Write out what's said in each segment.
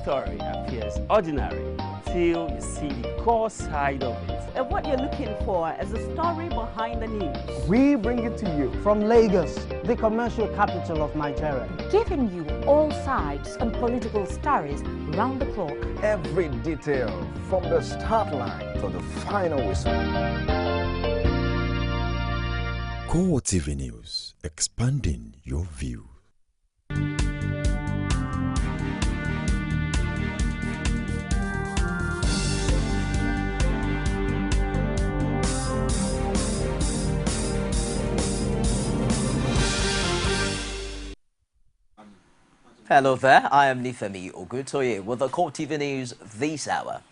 story appears ordinary till you see the core side of it. And what you're looking for is the story behind the news. We bring it to you from Lagos, the commercial capital of Nigeria. Giving you all sides and political stories round the clock. Every detail from the start line to the final whistle. CoreTV News, expanding your view. Hello there, I am Nifemi Ogutoye with the CoreTV News this hour.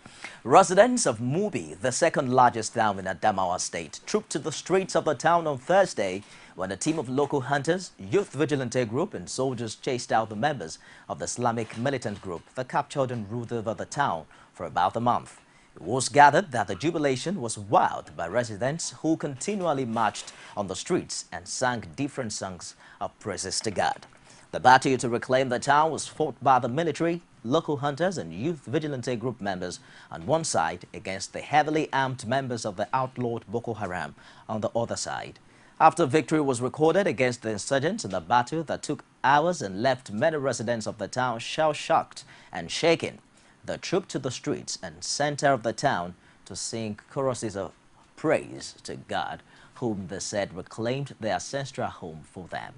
Residents of Mubi, the second largest town in Adamawa State, trooped to the streets of the town on Thursday when a team of local hunters, youth vigilante group and soldiers chased out the members of the Islamic militant group that captured and ruled over the town for about a month. It was gathered that the jubilation was wowed by residents who continually marched on the streets and sang different songs of praises to God. The battle to reclaim the town was fought by the military, local hunters and youth vigilante group members on one side against the heavily armed members of the outlawed Boko Haram on the other side. After victory was recorded against the insurgents in a battle that took hours and left many residents of the town shell-shocked and shaken, they trooped to the streets and center of the town to sing choruses of praise to God, whom they said reclaimed their ancestral home for them.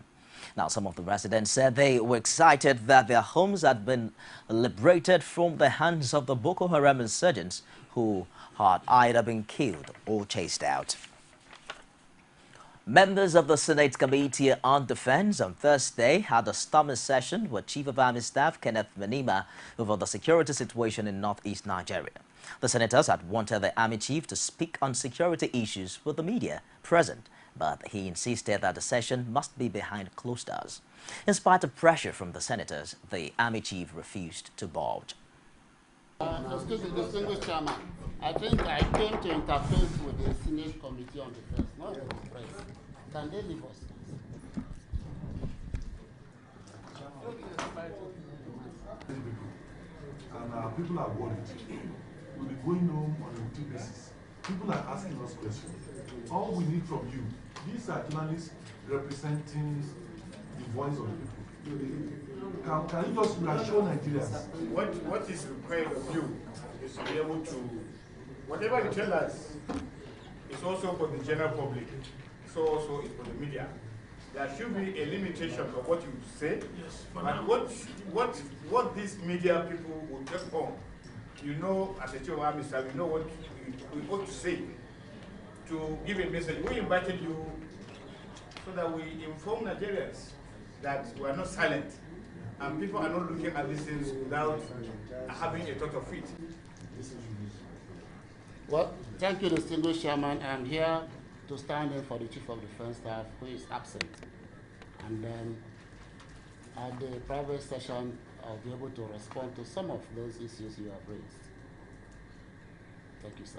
Now, some of the residents said they were excited that their homes had been liberated from the hands of the Boko Haram insurgents who had either been killed or chased out. Members of the Senate Committee on Defense on Thursday had a stormy session with Chief of Army Staff Kenneth Menima over the security situation in northeast Nigeria. The senators had wanted the Army Chief to speak on security issues with the media present, but he insisted that the session must be behind closed doors. In spite of pressure from the senators, the Army Chief refused to budge. Excuse me, distinguished chairman. I think I came to interface with the Senate Committee on Defense, not with the press. Can they leave us? And people are worried. We'll be going home on a weekly basis. People are asking us questions. All we need from you, these are journalists representing the voice of the people. Can you just reassure Nigerians? What is required of you is to be able to, whatever you tell us, is also for the general public. So also is for the media. There should be a limitation of what you say. Yes, but what these media people will take on, you know, as a chief of army staff, you know what we ought to say to give a message. We invited you so that we inform Nigerians that we are not silent and people are not looking at these things without having a thought of it. Well, thank you, distinguished chairman. I'm here to stand in for the Chief of Defense Staff, who is absent. And then at the private session, I'll be able to respond to some of those issues you have raised. Thank you, sir.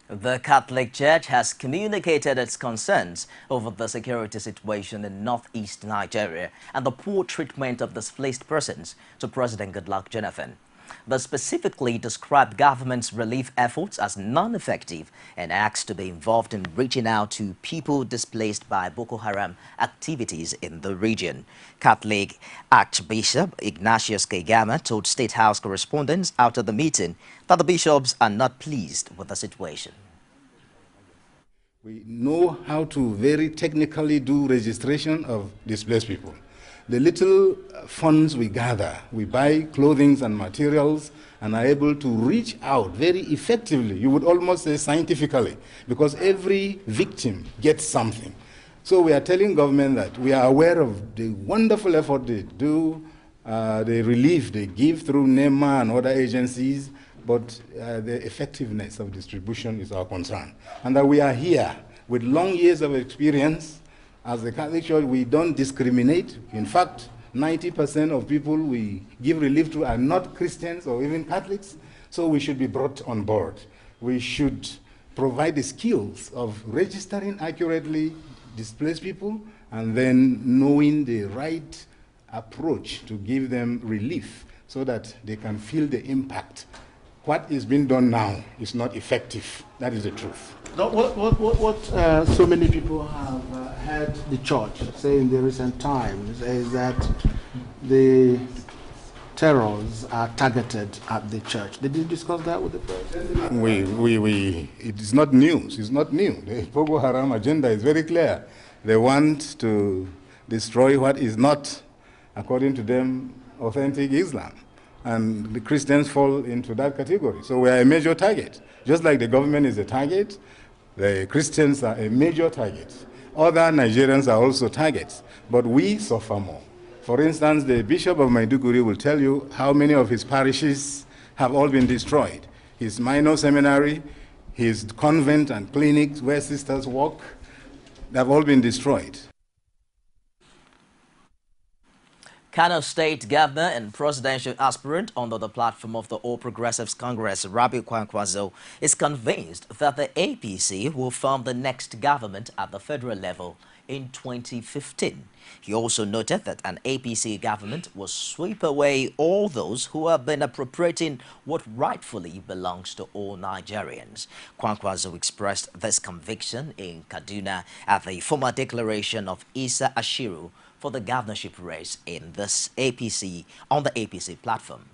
The Catholic Church has communicated its concerns over the security situation in northeast Nigeria and the poor treatment of displaced persons to President Goodluck Jonathan. They specifically described government's relief efforts as non-effective and asked to be involved in reaching out to people displaced by Boko Haram activities in the region. Catholic Archbishop Ignatius Kegama told State House correspondents after the meeting that the bishops are not pleased with the situation. We know how to very technically do registration of displaced people. The little funds we gather, we buy clothing and materials and are able to reach out very effectively, you would almost say scientifically, because every victim gets something. So we are telling government that we are aware of the wonderful effort they do, the relief they give through NEMA and other agencies, but the effectiveness of distribution is our concern. And that we are here with long years of experience. As the Catholic Church, we don't discriminate. In fact, 90% of people we give relief to are not Christians or even Catholics, so we should be brought on board. We should provide the skills of registering accurately displaced people and then knowing the right approach to give them relief so that they can feel the impact. What is being done now is not effective. That is the truth. What so many people have heard the church say in the recent times is that the terrors are targeted at the church. Did you discuss that with the president? It is not news. It's not new. The Boko Haram agenda is very clear. They want to destroy what is not, according to them, authentic Islam. And the Christians fall into that category. So we are a major target. Just like the government is a target, the Christians are a major target. Other Nigerians are also targets, but we suffer more. For instance, the Bishop of Maiduguri will tell you how many of his parishes have all been destroyed. His minor seminary, his convent and clinics where sisters work, they have all been destroyed. Kano State Governor and presidential aspirant under the platform of the All Progressives Congress, Rabiu Kwankwaso, is convinced that the APC will form the next government at the federal level in 2015. He also noted that an APC government will sweep away all those who have been appropriating what rightfully belongs to all Nigerians. Kwankwaso expressed this conviction in Kaduna at the formal declaration of Isa Ashiru for the governorship race in this APC on the APC platform.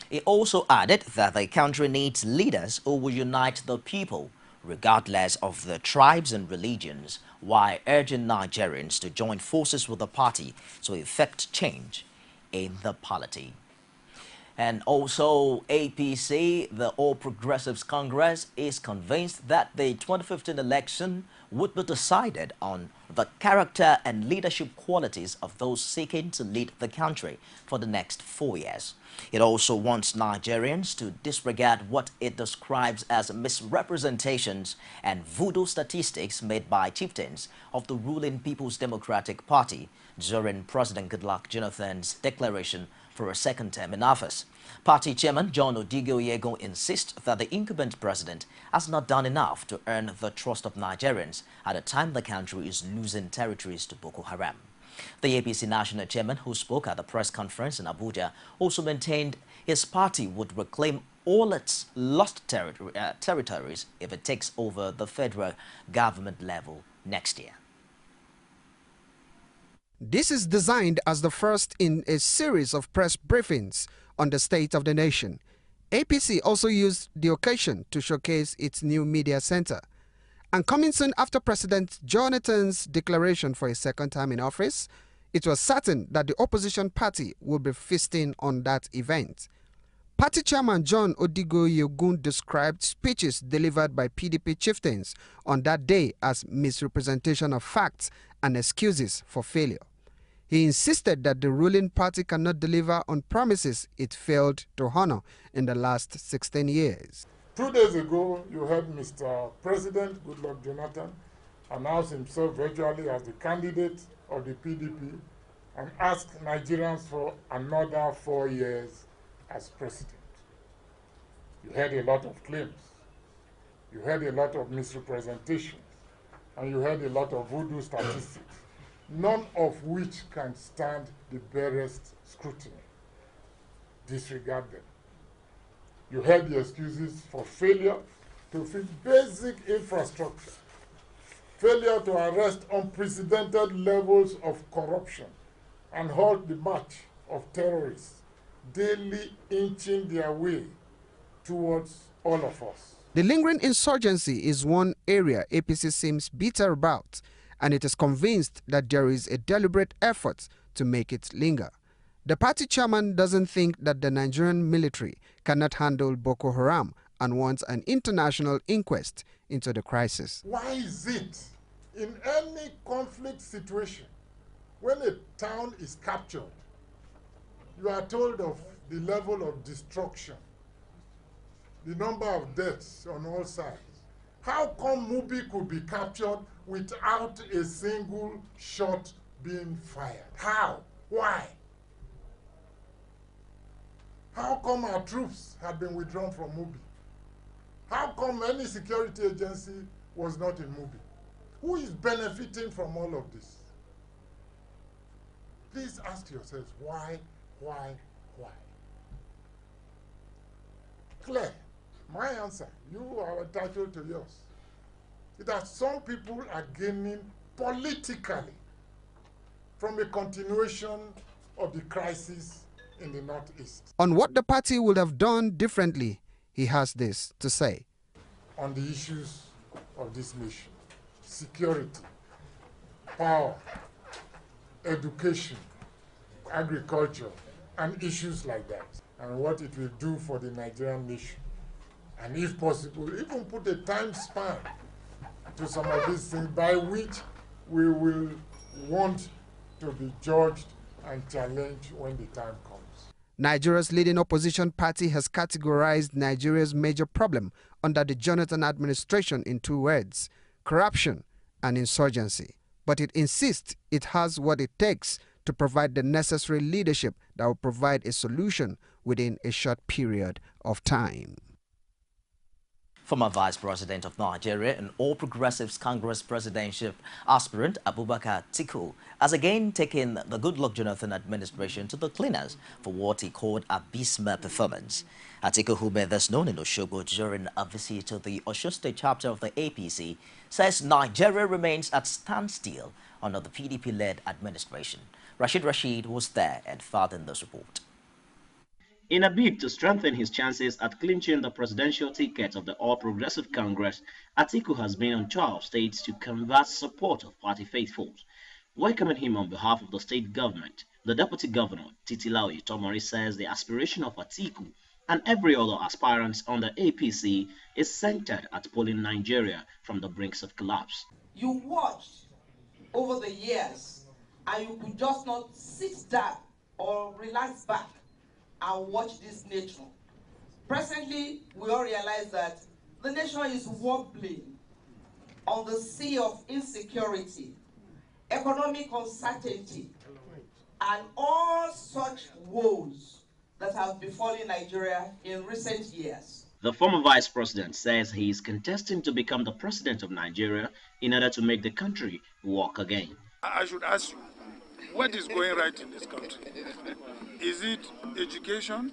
He also added that the country needs leaders who will unite the people, regardless of the tribes and religions, while urging Nigerians to join forces with the party to effect change in the polity. And also APC, the All Progressives Congress, is convinced that the 2015 election would be decided on the character and leadership qualities of those seeking to lead the country for the next 4 years. It also wants Nigerians to disregard what it describes as misrepresentations and voodoo statistics made by chieftains of the ruling People's Democratic Party during President Goodluck Jonathan's declaration for a second term in office. Party chairman John Odigo insists that the incumbent president has not done enough to earn the trust of Nigerians at a time the country is losing territories to Boko Haram. The APC national chairman, who spoke at the press conference in Abuja, also maintained his party would reclaim all its lost territories if it takes over the federal government level next year. This is designed as the first in a series of press briefings on the state of the nation. APC also used the occasion to showcase its new media center. And coming soon after President Jonathan's declaration for a second term in office, it was certain that the opposition party would be feasting on that event. Party chairman John Odigo described speeches delivered by PDP chieftains on that day as misrepresentation of facts and excuses for failure. He insisted that the ruling party cannot deliver on promises it failed to honor in the last 16 years. 2 days ago, you heard Mr. President Goodluck Jonathan announce himself virtually as the candidate of the PDP and ask Nigerians for another 4 years as president. You heard a lot of claims. You heard a lot of misrepresentations. And you heard a lot of voodoo statistics, none of which can stand the barest scrutiny. Disregard them. You heard the excuses for failure to fix basic infrastructure, failure to arrest unprecedented levels of corruption and halt the march of terrorists, daily inching their way towards all of us. The lingering insurgency is one area APC seems bitter about, and it is convinced that there is a deliberate effort to make it linger. The party chairman doesn't think that the Nigerian military cannot handle Boko Haram and wants an international inquest into the crisis. Why is it in any conflict situation, when a town is captured, you are told of the level of destruction, the number of deaths on all sides? How come Mubi could be captured without a single shot being fired? How? Why? How come our troops had been withdrawn from Mubi? How come any security agency was not in Mubi? Who is benefiting from all of this? Please ask yourselves why? Claire, my answer, you are entitled to yours. Is that some people are gaining politically from a continuation of the crisis in the Northeast. On what the party would have done differently, he has this to say. On the issues of this nation, security, power, education, agriculture, and issues like that, and what it will do for the Nigerian nation. And if possible, even put a time span to some of these things by which we will want to be judged and challenged when the time comes. Nigeria's leading opposition party has categorized Nigeria's major problem under the Jonathan administration in two words: corruption and insurgency. But it insists it has what it takes to provide the necessary leadership that will provide a solution within a short period of time. Former Vice President of Nigeria and All Progressives Congress presidential aspirant Abubakar Atiku has again taken the Goodluck Jonathan administration to the cleaners for what he called abysmal performance. Atiku, who made this known in Osogbo during a visit to the Osun State chapter of the APC, says Nigeria remains at standstill under the PDP-led administration. Rashid was there and fathered this report. In a bid to strengthen his chances at clinching the presidential ticket of the All Progressive Congress, Atiku has been on tour of states to canvass support of party faithfuls. Welcoming him on behalf of the state government, the Deputy Governor, Titilaoye Tomori, says the aspiration of Atiku and every other aspirant on the APC is centered at pulling Nigeria from the brinks of collapse. You watched over the years and you could just not sit down or relax back and watch this nation. Presently, we all realize that the nation is wobbling on the sea of insecurity, economic uncertainty, and all such woes that have befallen Nigeria in recent years. The former vice president says he is contesting to become the president of Nigeria in order to make the country work again. I should ask you, what is going right in this country? Is it education?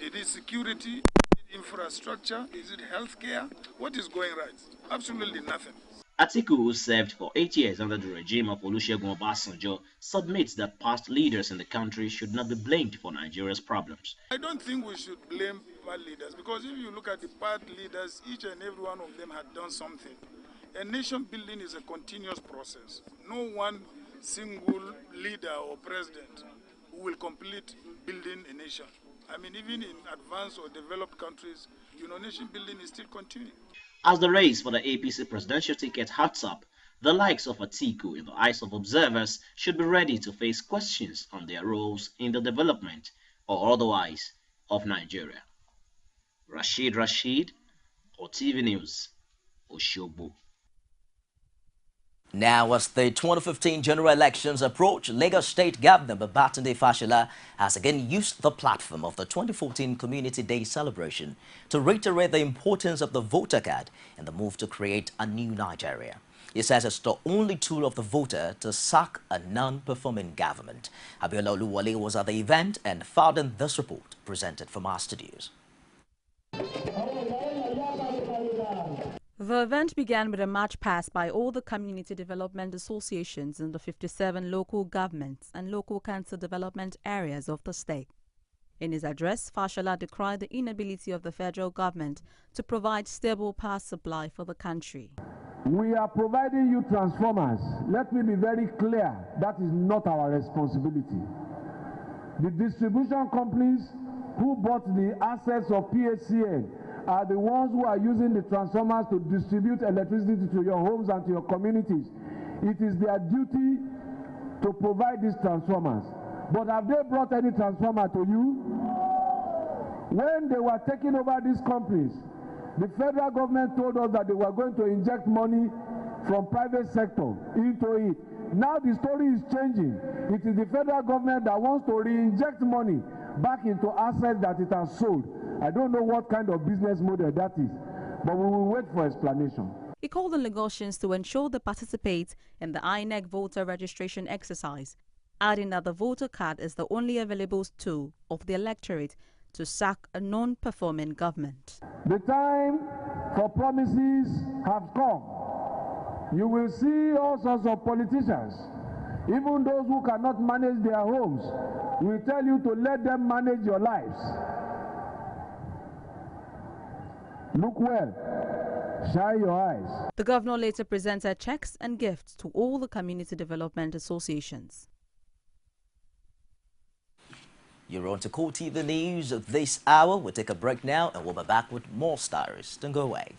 Is it security? Is it infrastructure? Is it healthcare? What is going right? Absolutely nothing. Atiku, who served for 8 years under the regime of Olusegun Obasanjo, submits that past leaders in the country should not be blamed for Nigeria's problems. I don't think we should blame past leaders, because if you look at the past leaders, each and every one of them had done something. A nation building is a continuous process. No one single leader or president who will complete building a nation. I mean, even in advanced or developed countries, nation building is still continuing. As the race for the APC presidential ticket heats up, the likes of Atiku, in the eyes of observers, should be ready to face questions on their roles in the development or otherwise of Nigeria. Rashid, CoreTV News, Osogbo. Now, as the 2015 general elections approach, Lagos State Governor Babatunde Fashola has again used the platform of the 2014 Community Day celebration to reiterate the importance of the voter card and the move to create a new Nigeria. He says it's the only tool of the voter to sack a non-performing government. Abiola Oluwole was at the event and fathered this report presented from our studios. The event began with a march past by all the community development associations in the 57 local governments and local council development areas of the state. In his address, Fashola decried the inability of the federal government to provide stable power supply for the country. We are providing you transformers. Let me be very clear, that is not our responsibility. The distribution companies who bought the assets of PHCN are the ones who are using the transformers to distribute electricity to your homes and to your communities. It is their duty to provide these transformers. But have they brought any transformer to you? When they were taking over these companies, the federal government told us that they were going to inject money from private sector into it. Now the story is changing. It is the federal government that wants to re-inject money back into assets that it has sold. I don't know what kind of business model that is, but we will wait for explanation. He called on Lagosians to ensure they participate in the INEC voter registration exercise adding that the voter card is the only available tool of the electorate to sack a non-performing government. The time for promises have come. You will see all sorts of politicians, even those who cannot manage their homes, will tell you to let them manage your lives. Look well, shine your eyes. The governor later presented checks and gifts to all the community development associations. You're on to CoreTV News this hour. We'll take a break now and we'll be back with more stories. Don't go away.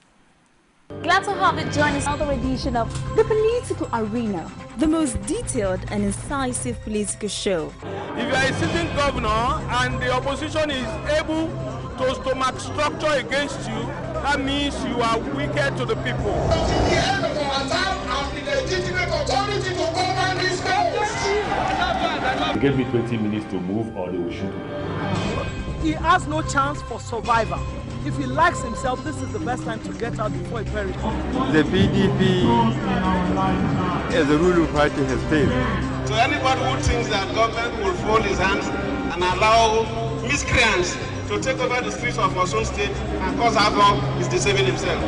Glad to have you join us on another edition of The Political Arena, the most detailed and incisive political show. If you are a sitting governor and the opposition is able to stomach structure against you, that means you are wicked to the people. The end of our time and the legitimate authority to govern this country. They gave me 20 minutes to move or they will shoot me. He has no chance for survival. If he likes himself, this is the best time to get out before he perishes. The PDP as a ruling party has failed. So anybody who thinks that government will fold his hands and allow miscreants to take over the streets of our own state and cause havoc is deceiving himself.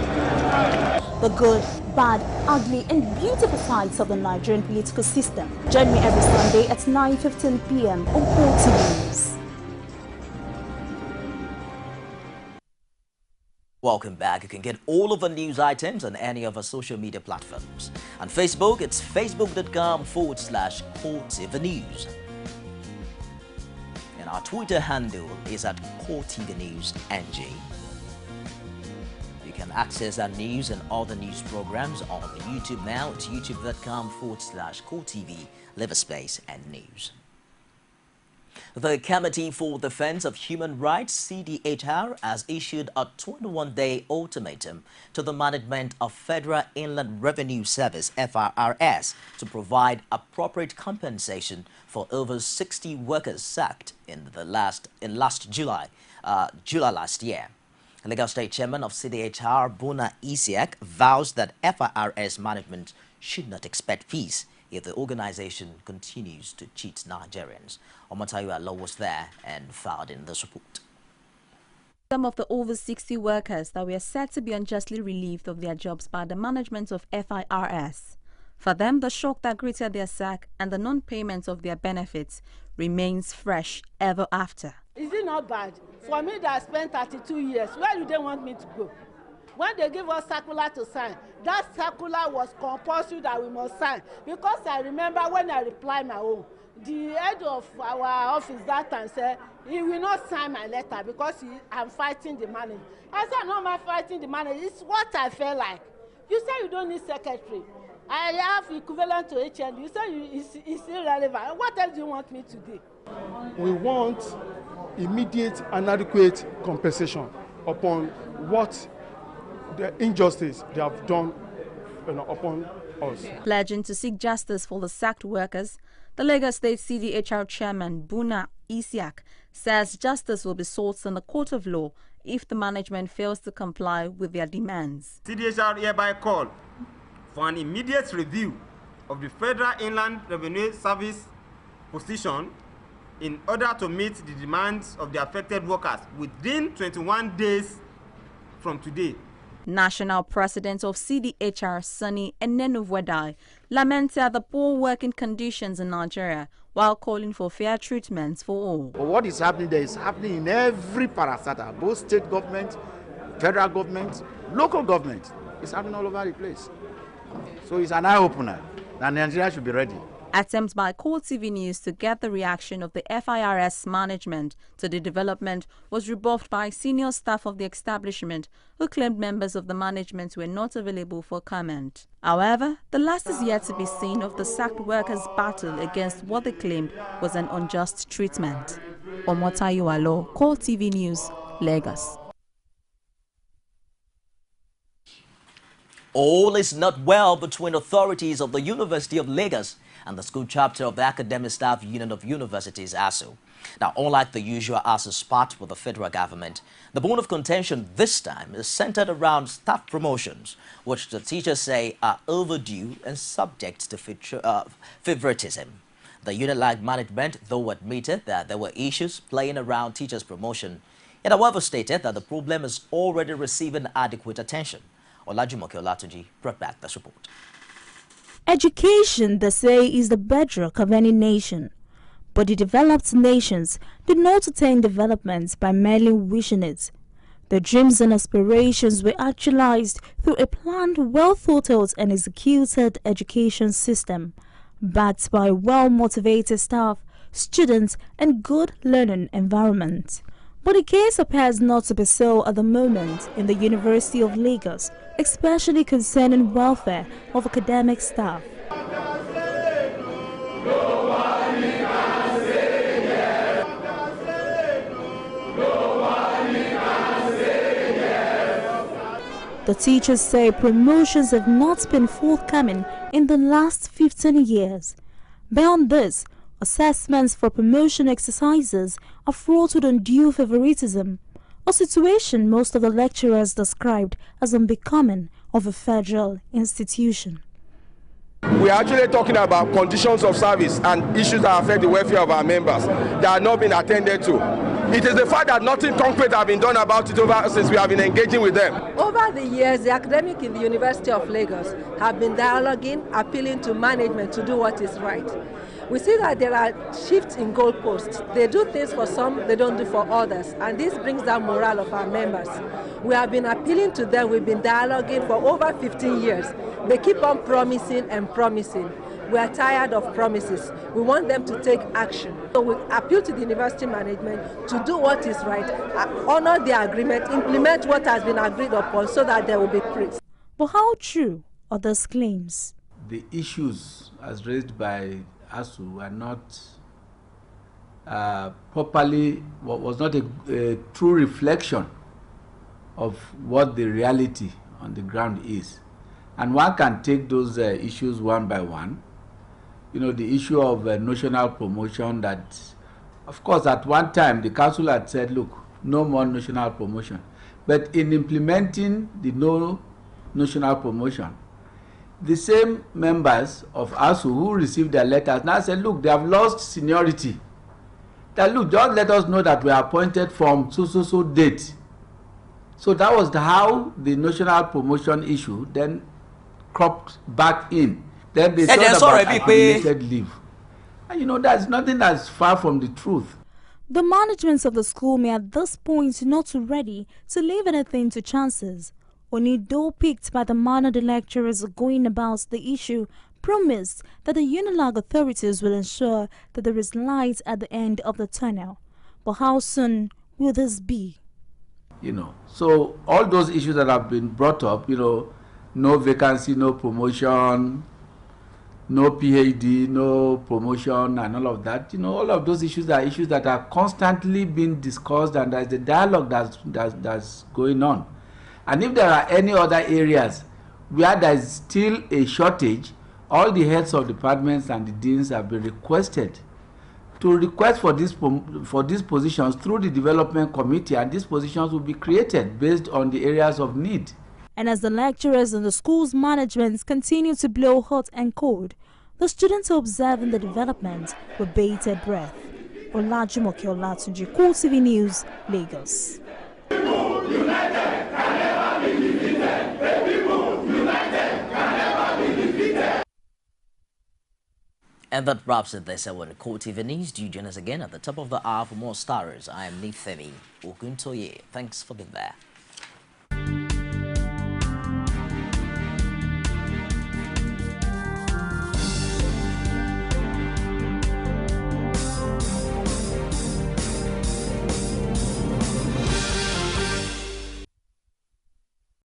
The good, bad, ugly and beautiful sides of the Nigerian political system. Join me every Sunday at 9:15 p.m. on CoreTV News. Welcome back. You can get all of the news items on any of our social media platforms. On Facebook, it's facebook.com/CoreTV News. And our Twitter handle is at CoreTV News NG. You can access our news and other news programs on YouTube now. It's youtube.com/CoreTV, _, and news. The Committee for Defense of Human Rights, CDHR, has issued a 21-day ultimatum to the management of Federal Inland Revenue Service, FIRS, to provide appropriate compensation for over 60 workers sacked in last July last year. Lagos State Chairman of CDHR, Buna Isiak, vows that FIRS management should not expect peace if the organization continues to cheat Nigerians. Omotayo Alo was there and filed in this report. Some of the over 60 workers that were said to be unjustly relieved of their jobs by the management of FIRS. For them, the shock that greeted their sack and the non-payment of their benefits remains fresh ever after. Is it not bad? For me that spent 32 years, where do they want me to go? When they give us circular to sign, that circular was compulsory that we must sign. Because I remember when I replied my own, the head of our office that time said, he will not sign my letter because I'm fighting the manager. I said, no, I'm fighting the manager. It's what I felt like. You say you don't need secretary. I have equivalent to HN. You say it's irrelevant. What else do you want me to do? We want immediate and adequate compensation upon what the injustice they have done upon us. Pledging to seek justice for the sacked workers, the Lagos State CDHR Chairman Buna Isiak says justice will be sought in the court of law if the management fails to comply with their demands. CDHR hereby call for an immediate review of the Federal Inland Revenue Service position in order to meet the demands of the affected workers within 21 days from today. National President of CDHR, Sani Enenuvwedai, lamented the poor working conditions in Nigeria while calling for fair treatment for all. But what is happening there is happening in every parastatal, both state government, federal government, local government. It's happening all over the place. So it's an eye-opener, and Nigeria should be ready. Attempts by CoreTV News to get the reaction of the FIRS management to the development was rebuffed by senior staff of the establishment who claimed members of the management were not available for comment. However, the last is yet to be seen of the sacked workers' battle against what they claimed was an unjust treatment. Omotayo Alo, CoreTV News, Lagos. All is not well between authorities of the University of Lagos and the school chapter of the Academic Staff Union of Universities, ASU. Now, unlike the usual ASU spat with the federal government, the bone of contention this time is centered around staff promotions, which the teachers say are overdue and subject to favoritism. The UNILAG management, though, admitted that there were issues playing around teachers' promotion. It, however, stated that the problem is already receiving adequate attention. Olajumoke Olatunji brought back this report. Education, they say, is the bedrock of any nation. But the developed nations do not attain development by merely wishing it. Their dreams and aspirations were actualized through a planned, well-thought-out and executed education system, backed by well-motivated staff, students, and good learning environment. But the case appears not to be so at the moment in the University of Lagos, especially concerning welfare of academic staff. The teachers say promotions have not been forthcoming in the last 15 years. Beyond this, assessments for promotion exercises are fraught with undue favoritism, a situation most of the lecturers described as unbecoming of a federal institution. We are actually talking about conditions of service and issues that affect the welfare of our members that are not being attended to. It is the fact that nothing concrete has been done about it since we have been engaging with them. Over the years, the academics in the University of Lagos have been dialoguing, appealing to management to do what is right. We see that there are shifts in goalposts. They do things for some, they don't do for others, and this brings down morale of our members. We have been appealing to them, we've been dialoguing for over 15 years. They keep on promising and promising. We are tired of promises. We want them to take action. So we appeal to the university management to do what is right, honor the agreement, implement what has been agreed upon so that there will be peace. But how true are those claims? The issues as raised by ASU are not properly, was not a true reflection of what the reality on the ground is. And one can take those issues one by one. You know, the issue of notional promotion that, of course, at one time the council had said, look, no more notional promotion. But in implementing the no notional promotion, the same members of ASU who received their letters now said, look, they have lost seniority. That, look, just let us know that we are appointed from so date. So that was how the notional promotion issue then cropped back in. Then they thought about accumulated leave. And you know, there's nothing that's far from the truth. The management of the school may at this point not ready to leave anything to chances. Only though piqued by the manner the lecturers are going about the issue, promised that the UNILAG authorities will ensure that there is light at the end of the tunnel. But how soon will this be? You know, so all those issues that have been brought up, you know, no vacancy, no promotion, no PhD, no promotion, and all of that. You know, all of those issues are issues that are constantly being discussed, and there's a dialogue that's going on. And if there are any other areas where there's still a shortage, all the heads of departments and the deans have been requested to request for these positions through the development committee, and these positions will be created based on the areas of need. And as the lecturers and the school's management continue to blow hot and cold, the students are observing the development with bated breath. Olajumoke Olatunji, CoreTV News, Lagos. And that wraps it this hour on CoreTV News. Do join us again at the top of the hour for more stars. I am Nifemi Oguntoye. Thanks for being there.